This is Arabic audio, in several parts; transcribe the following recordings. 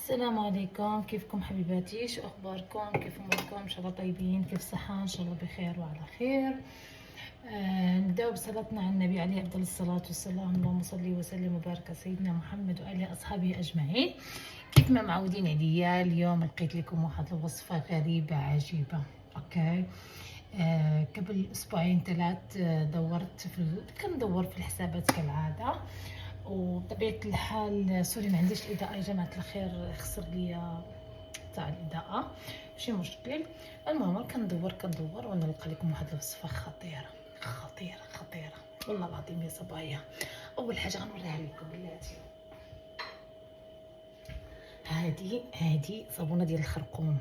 السلام عليكم، كيفكم حبيباتي؟ شو اخباركم؟ كيف اموركم؟ ان شاء الله طيبين، كيف صحة؟ ان شاء الله بخير وعلى خير. نبدأ بصلاتنا على النبي عليه افضل الصلاة والسلام. اللهم صل وسلم وبارك على سيدنا محمد واله اصحابه اجمعين. كيف ما معودين عليا، اليوم لقيت لكم واحد الوصفة غريبة عجيبة. اوكي. قبل اسبوعين ثلاث دورت كندور في الحسابات كالعادة، وبطبيعة الحال سوري ما عنديش اضاءة يا جماعة الخير، خسر لي تاع الاضاءة، ماشي مشكل. المهم كندور ونلقى لكم واحد الوصفة خطيرة خطيرة خطيرة والله العظيم يا صبايا. اول حاجة غنوريها لكم بلاتي، هادي صابونة ديال الخرقوم،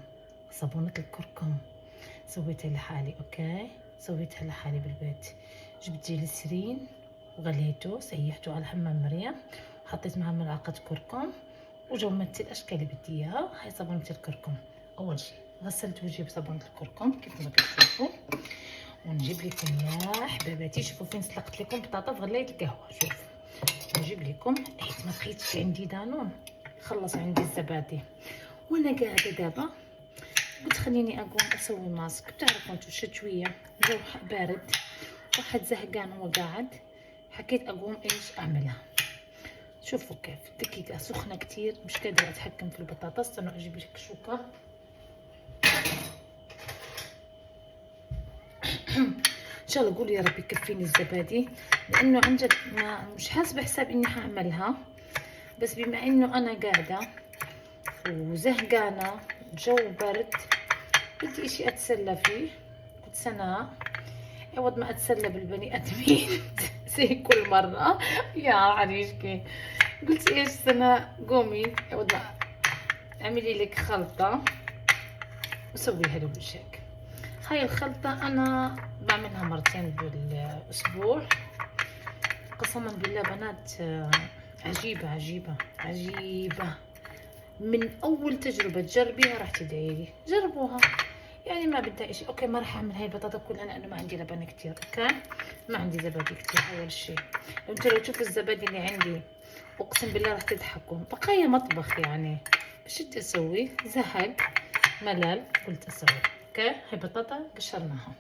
صابونة الكركم، سويتها لحالي. اوكي، سويتها لحالي بالبيت. جبت جليسرين وغليته، سيحته على حمام مريم، حطيت معها ملعقة كركم وجمدت الاشكال اللي بدي اياها. هاي صابونة الكركم. اول شيء غسلت وجهي بصابونة الكركم كيف ما كتشوفوا، ونجيب لكم يا حباباتي، شوفوا فين سلقت لكم بطاطا في غلاية القهوة. شوف نجيب لكم، حيت ما بقيتش عندي دانون، خلص عندي الزبادي، وانا قاعده دابا قلت خليني اقوم اسوي ماسك. بتعرفوا انتو الشتويه جو بارد، واحد زهقان هو قاعد، حكيت اقوم ايش اعملها. شوفوا كيف دقيقه سخنه كتير، مش قادره اتحكم في البطاطا. استنوا اجيب لك شوكه. ان شاء الله قولي يا رب يكفيني الزبادي، لانه عن جد ما مش حاسبه حساب اني حاعملها، بس بما انه انا قاعده وزهقانه جو برد بدي اشي اتسلى فيه. قلت سناء عوض ما اتسلى بالبني ادمين زي كل مره يا عريشكي، قلت ايش سناء قومي عوض ما اعملي لك خلطه وسويها لوجهك. هاي الخلطه انا بعملها مرتين بالاسبوع، قسما بالله بنات عجيبه عجيبه عجيبه. من اول تجربه تجربيها راح تدعيلي. جربوها، يعني ما بدها اشي. اوكي ما راح اعمل هاي البطاطا كلها لانه ما عندي لبن كتير. اوكي ما عندي زبادي كتير. اول شي انتوا لو تشوفوا الزبادي اللي عندي اقسم بالله راح تضحكوا، بقايا مطبخ يعني. ايش بدي اسوي؟ زهق ملل قلت اسوي. اوكي هاي بطاطا قشرناها.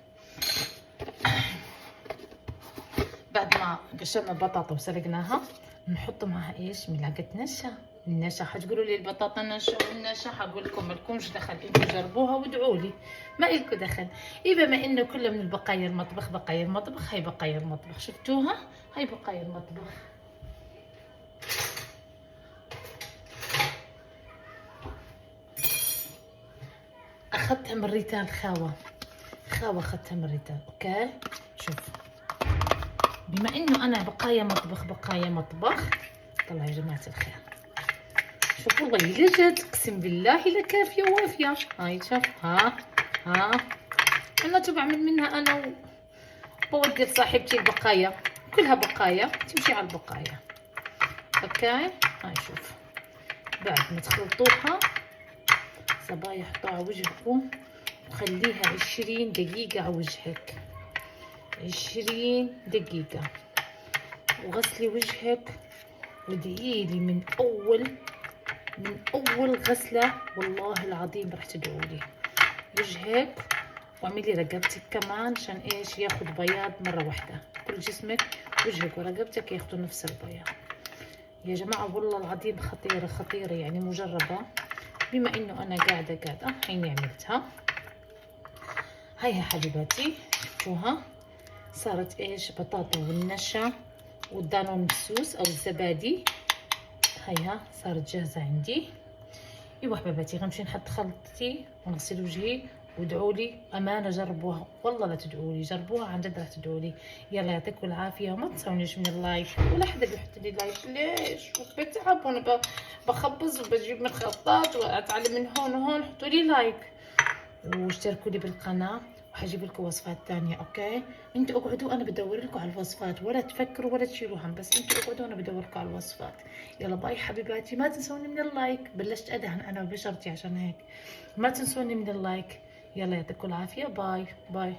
بعد ما قشرنا البطاطا وسلقناها نحط معها ايش؟ ملعقه نشا. النشا حتقولوا لي البطاطا نشا والنشا، حقول لكم مالكمش دخل، انتوا جربوها وادعوا لي، ما إلكم دخل. بما انه كله من البقايا المطبخ، بقايا المطبخ، هاي بقايا المطبخ، شفتوها؟ هاي بقايا المطبخ. اخذتها من ريتال خاوه اخذتها من ريتال. اوكي شوف، بما انه انا بقايا مطبخ طلع يا جماعه الخير. شوفوا والله جد اقسم بالله لكافيه وافيه. هاي شوف، ها انا بعمل منها انا وبودي لصاحبتي البقايا، كلها بقايا تمشي على البقايا. اوكي هاي شوف، بعد ما تخلطوها صبايا حطوها على وجهكم وخليها 20 دقيقة على وجهك، 20 دقيقة، وغسلي وجهك وادعيلي من اول غسلة والله العظيم راح تدعولي. وجهك واعملي رقبتك كمان، عشان ايش؟ ياخد بياض مرة واحدة. كل جسمك وجهك ورقبتك ياخدوا نفس البياض يا جماعة، والله العظيم خطيرة يعني مجربة. بما انه انا قاعدة هيني عملتها. هاي يا حبيباتي شفتوها صارت ايش؟ بطاطا والنشا والدانون مسوس او الزبادي. هيها صارت جاهزة عندي. ايوا حبيباتي غنمشي نحط خلطتي ونغسل وجهي وادعوا لي. امانه جربوها والله لا تدعوا لي، جربوها عن جد راح تدعوا لي. يلا يعطيكم العافيه، وما تنسونيش من اللايك، ولا حدا بيحط لي لايك ليش؟ بتعب وانا بخبز وبجيب من خطاط واتعلم من هون وهون. حطوا لي لايك واشتركوا لي بالقناه، وحجيب لكم وصفات ثانيه. اوكي انتوا اقعدوا انا بدور لكم على الوصفات، ولا تفكروا ولا تشيلوا هم، بس انتوا اقعدوا انا بدور لكم على الوصفات. يلا باي حبيباتي، ما تنسوني من اللايك. بلشت ادهن انا وبشرتي عشان هيك، ما تنسوني من اللايك. يلا يعطيكم العافيه، باي باي.